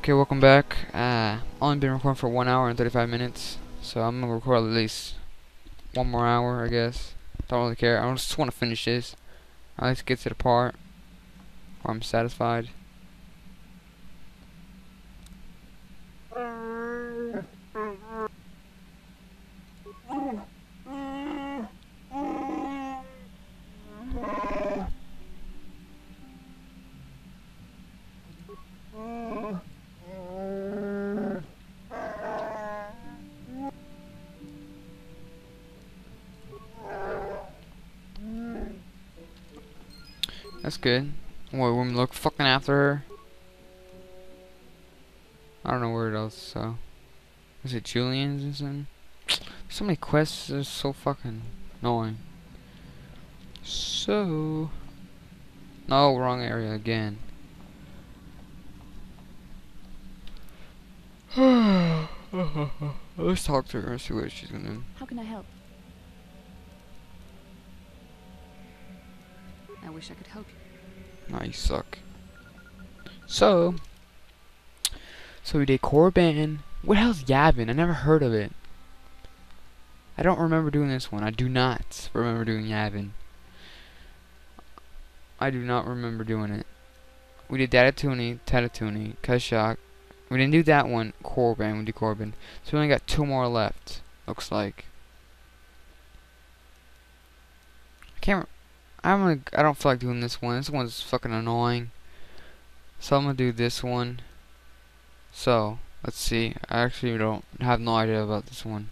Okay, welcome back. Only been recording for 1 hour and 35 minutes, so I'm gonna record at least one more hour, I guess. Don't really care. I just want to finish this. I like to get to the part where I'm satisfied. That's good. Wait, we're look fucking after her. I don't know where it else. So, is it Julian's or something? So many quests are so fucking annoying. So, no, wrong area again. Let's talk to her and see what she's gonna do. How can I help? I wish I could help you. Nah, you suck. So we did Korban. What the hell's Yavin? I never heard of it. I don't remember doing this one. I do not remember doing Yavin. I do not remember doing it. We did Datatuni, Tatatuni, Kashak. We didn't do that one. Korban. We did Korban. So we only got 2 more left. Looks like. I don't feel like doing this one. This one's fucking annoying. So I'm gonna do this one. So let's see. I actually don't have no idea about this one.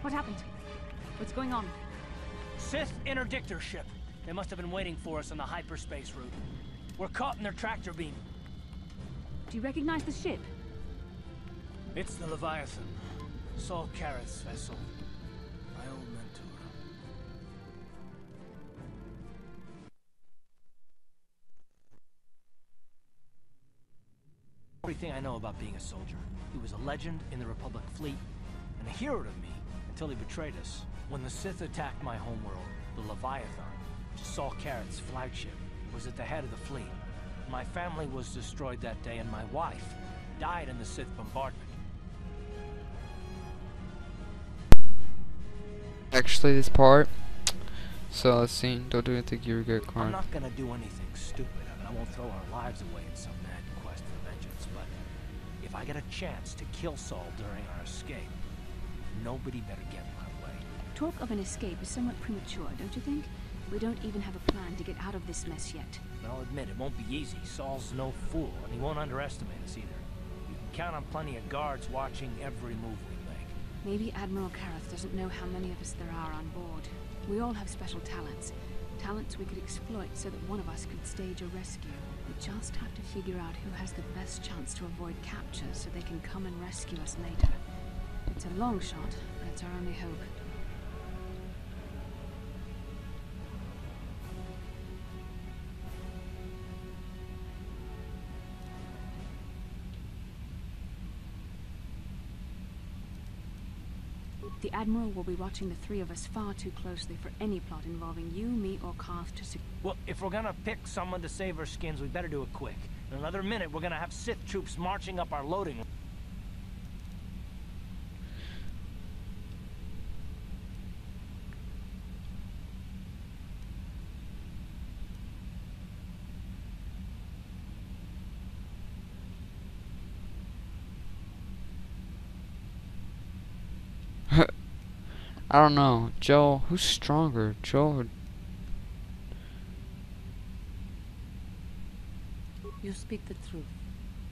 What happened? What's going on? Sith interdictor ship. They must have been waiting for us on the hyperspace route. We're caught in their tractor beam. Do you recognize the ship? It's the Leviathan. Saul Carroth's vessel. My old mentor. Everything I know about being a soldier. He was a legend in the Republic fleet, and a hero to me until he betrayed us. When the Sith attacked my homeworld, the Leviathan, which is Saul Carroth's flagship, was at the head of the fleet. My family was destroyed that day, and my wife died in the Sith bombardment. Actually, this part. So let's see. Don't do anything you regret, I'm Clark. not gonna do anything stupid. I won't throw our lives away in some mad quest for vengeance, but if I get a chance to kill Saul during our escape, nobody better get in my way. Talk of an escape is somewhat premature, don't you think? We don't even have a plan to get out of this mess yet. And I'll admit, it won't be easy. Saul's no fool, and he won't underestimate us either. You can count on plenty of guards watching every move we make. Maybe Admiral Carroth doesn't know how many of us there are on board. We all have special talents. Talents we could exploit so that one of us could stage a rescue. We just have to figure out who has the best chance to avoid capture so they can come and rescue us later. It's a long shot, but it's our only hope. The Admiral will be watching the 3 of us far too closely for any plot involving you, me, or Karth to Well, if we're gonna pick someone to save our skins, we better do it quick. In another minute, we're gonna have Sith troops marching up our loading. I don't know. Joel, who's stronger? Joel or... You speak the truth.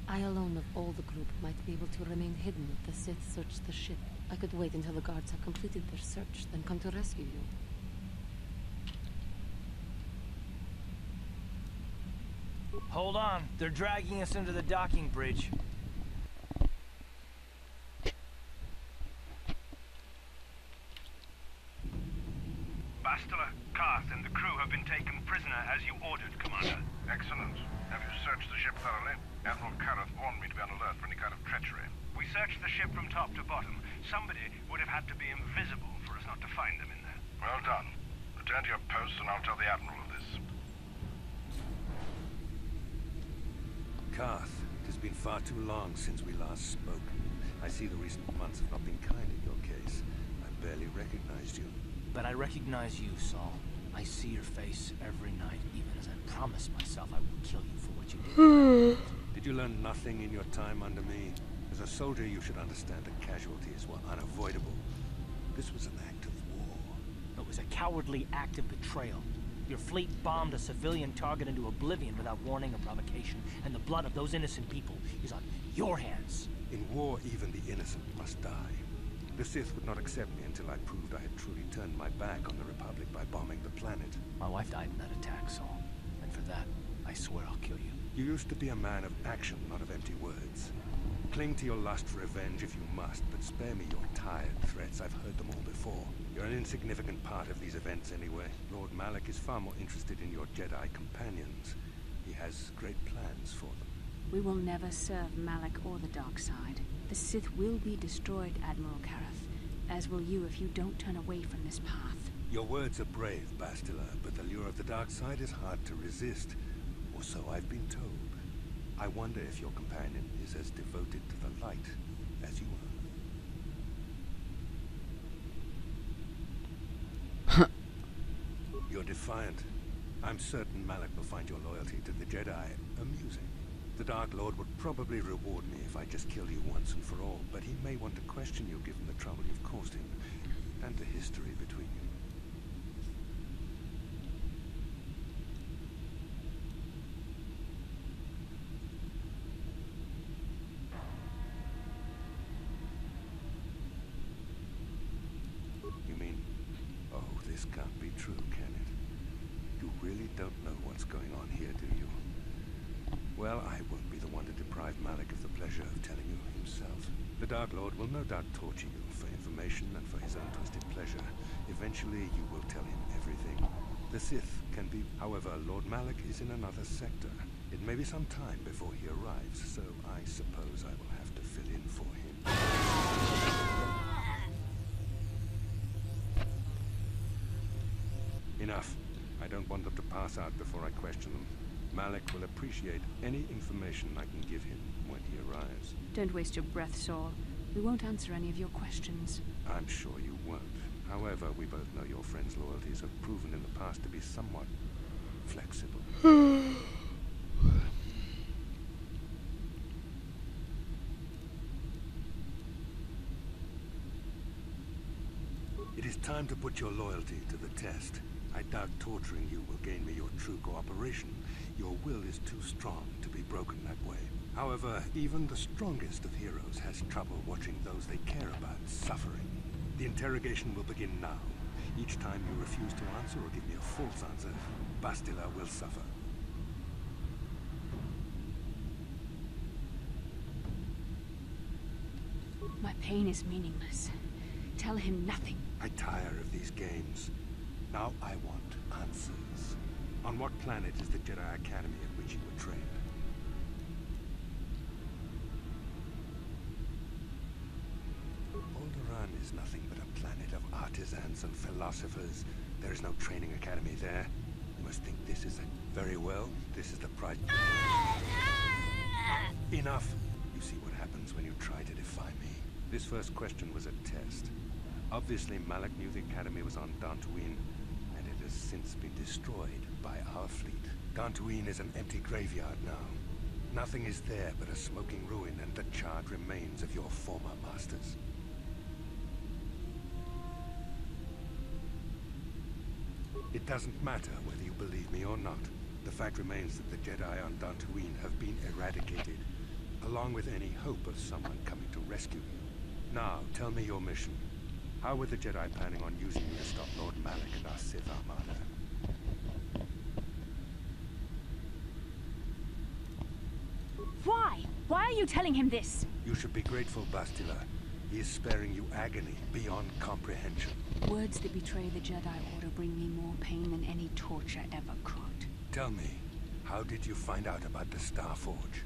I alone of all the group might be able to remain hidden if the Sith search the ship. I could wait until the guards have completed their search, then come to rescue you. Hold on. They're dragging us into the docking bridge. Bastila, Karth, and the crew have been taken prisoner as you ordered, Commander. Excellent. Have you searched the ship thoroughly? Admiral Karth warned me to be on alert for any kind of treachery. We searched the ship from top to bottom. Somebody would have had to be invisible for us not to find them in there. Well done. Return to your post and I'll tell the Admiral of this. Karth, it has been far too long since we last spoke. I see the recent months have not been kind in your case. I barely recognized you. But I recognize you, Saul. I see your face every night, even as I promised myself I would kill you for what you did. Did you learn nothing in your time under me? As a soldier, you should understand that casualties were unavoidable. This was an act of war. It was a cowardly act of betrayal. Your fleet bombed a civilian target into oblivion without warning or provocation, and the blood of those innocent people is on your hands. In war, even the innocent must die. The Sith would not accept me until I proved I had truly turned my back on the Republic by bombing the planet. My wife died in that attack, Saul. And for that, I swear I'll kill you. You used to be a man of action, not of empty words. Cling to your lust for revenge if you must, but spare me your tired threats. I've heard them all before. You're an insignificant part of these events anyway. Lord Malak is far more interested in your Jedi companions. He has great plans for them. We will never serve Malak or the dark side. The Sith will be destroyed, Admiral Karth, as will you if you don't turn away from this path. Your words are brave, Bastila, but the lure of the dark side is hard to resist. Or so I've been told. I wonder if your companion is as devoted to the light as you are. You're defiant. I'm certain Malak will find your loyalty to the Jedi amusing. The Dark Lord would probably reward me if I just killed you once and for all, but he may want to question you given the trouble you've caused him, and the history between you. You mean, oh, this can't be true, can it? You really don't know what's going on here, do you? Well, I won't be the one to deprive Malak of the pleasure of telling you himself. The Dark Lord will no doubt torture you for information and for his own twisted pleasure. Eventually, you will tell him everything. The Sith can be... However, Lord Malak is in another sector. It may be some time before he arrives, so I suppose I will have to fill in for him. Enough. I don't want them to pass out before I question them. Malak will appreciate any information I can give him when he arrives. Don't waste your breath, Saul. We won't answer any of your questions. I'm sure you won't. However, we both know your friend's loyalties have proven in the past to be somewhat flexible. It is time to put your loyalty to the test. I doubt torturing you will gain me your true cooperation. Your will is too strong to be broken that way. However, even the strongest of heroes has trouble watching those they care about suffering. The interrogation will begin now. Each time you refuse to answer or give me a false answer, Bastila will suffer. My pain is meaningless. Tell him nothing. I tire of these games. Now I want answers. On what planet is the Jedi Academy at which you were trained? Alderaan is nothing but a planet of artisans and philosophers. There is no training academy there. You must think this is a... Very well, this is the price... Enough! You see what happens when you try to defy me. This first question was a test. Obviously, Malak knew the academy was on Dantooine, and it has since been destroyed by our fleet. Dantooine is an empty graveyard now. Nothing is there but a smoking ruin and the charred remains of your former masters. It doesn't matter whether you believe me or not. The fact remains that the Jedi on Dantooine have been eradicated, along with any hope of someone coming to rescue you. Now, tell me your mission. How were the Jedi planning on using you to stop Lord Malak and our Sith Armada? are you telling him this? You should be grateful, Bastila. He is sparing you agony beyond comprehension. Words that betray the Jedi Order bring me more pain than any torture ever could. Tell me, how did you find out about the Star Forge?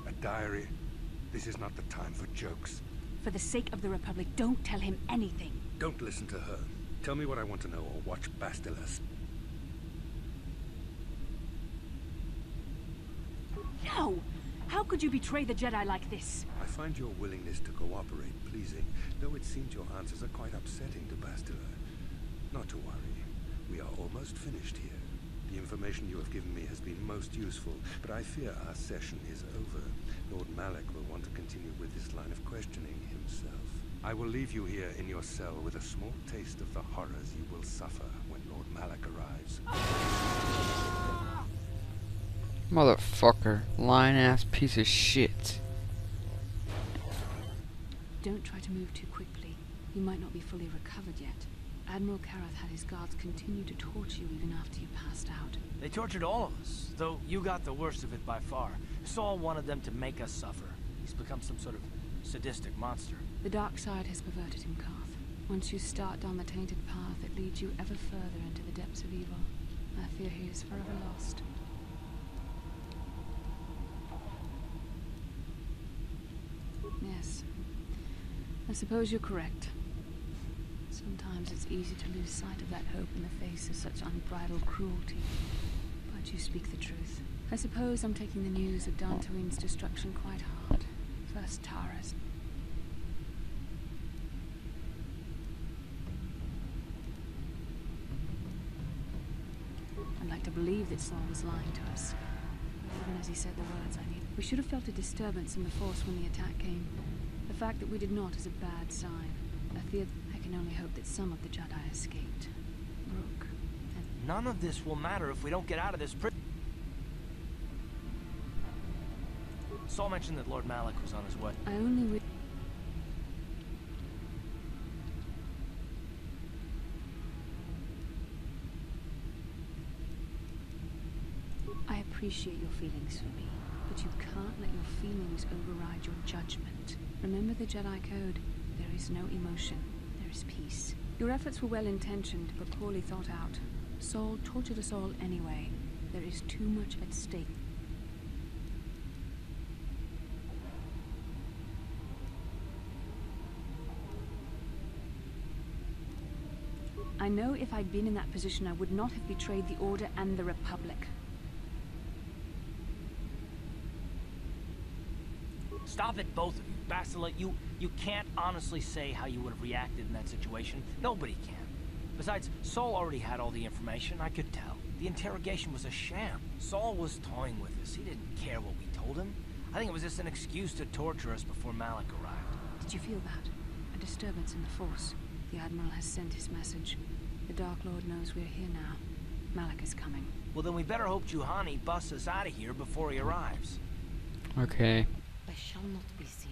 A diary? This is not the time for jokes. For the sake of the Republic, don't tell him anything. Don't listen to her. Tell me what I want to know, or watch Bastilas. No! How could you betray the Jedi like this? I find your willingness to cooperate pleasing, though it seems your answers are quite upsetting to Bastila. Not to worry. We are almost finished here. The information you have given me has been most useful, but I fear our session is over. Lord Malak will want to continue with this line of questioning himself. I will leave you here in your cell with a small taste of the horrors you will suffer when Lord Malak arrives. Motherfucker. Lying-ass piece of shit. Don't try to move too quickly. You might not be fully recovered yet. Admiral Karath had his guards continue to torture you even after you passed out. They tortured all of us, though you got the worst of it by far. Saul wanted them to make us suffer. He's become some sort of sadistic monster. The dark side has perverted him, Kath. Once you start down the tainted path, it leads you ever further into the depths of evil. I fear he is forever lost. Yes. I suppose you're correct. Sometimes it's easy to lose sight of that hope in the face of such unbridled cruelty. But you speak the truth. I suppose I'm taking the news of Dantooine's destruction quite hard. First Tara's. I'd like to believe that Saul was lying to us. Even as he said the words I need. We should have felt a disturbance in the Force when the attack came. The fact that we did not is a bad sign. I fear I can only hope that some of the Jedi escaped. Rook. And None of this will matter if we don't get out of this prison. Saul mentioned that Lord Malak was on his way. I only I appreciate your feelings for me, but you can't let your feelings override your judgment. Remember the Jedi Code. There is no emotion. There is peace. Your efforts were well-intentioned, but poorly thought out. Saul tortured us all anyway. There is too much at stake. I know if I'd been in that position, I would not have betrayed the Order and the Republic. Stop it, both of you. Bastila, you can't honestly say how you would have reacted in that situation. Nobody can. Besides, Saul already had all the information. I could tell. The interrogation was a sham. Saul was toying with us. He didn't care what we told him. I think it was just an excuse to torture us before Malak arrived. Did you feel that? A disturbance in the Force. The Admiral has sent his message. The Dark Lord knows we're here now. Malak is coming. Well, then we better hope Juhani busts us out of here before he arrives. Okay. I shall not be seen.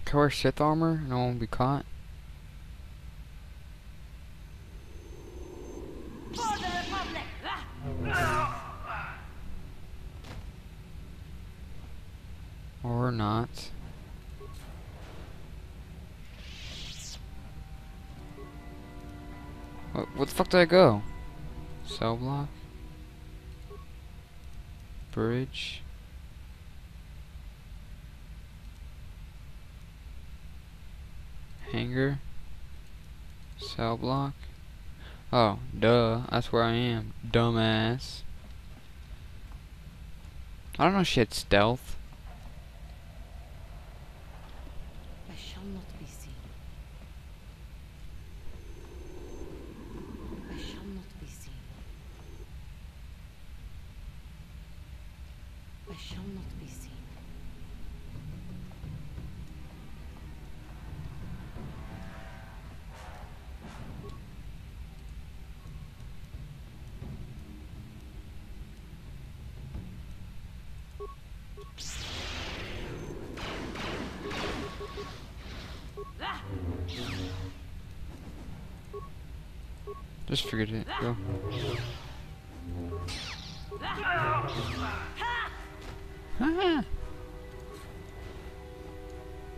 Can I wear Sith armor and I won't be caught? For the Republic! Or not. What the fuck did I go? Cell block? Bridge? Hangar? Cell block? Oh, duh. That's where I am. Dumbass. I don't know she had stealth. I shall not be seen. I shall not be seen. I shall not be seen. Just forget it. Go.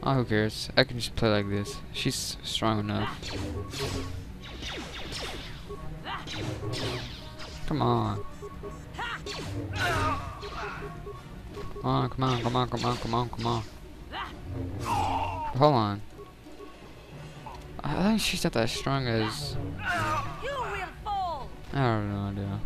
Oh, who cares? I can just play like this. She's strong enough. Come on. Come on, come on, come on, come on, come on, come on. Hold on. I think she's not that strong as... You will fall! I don't know, idea.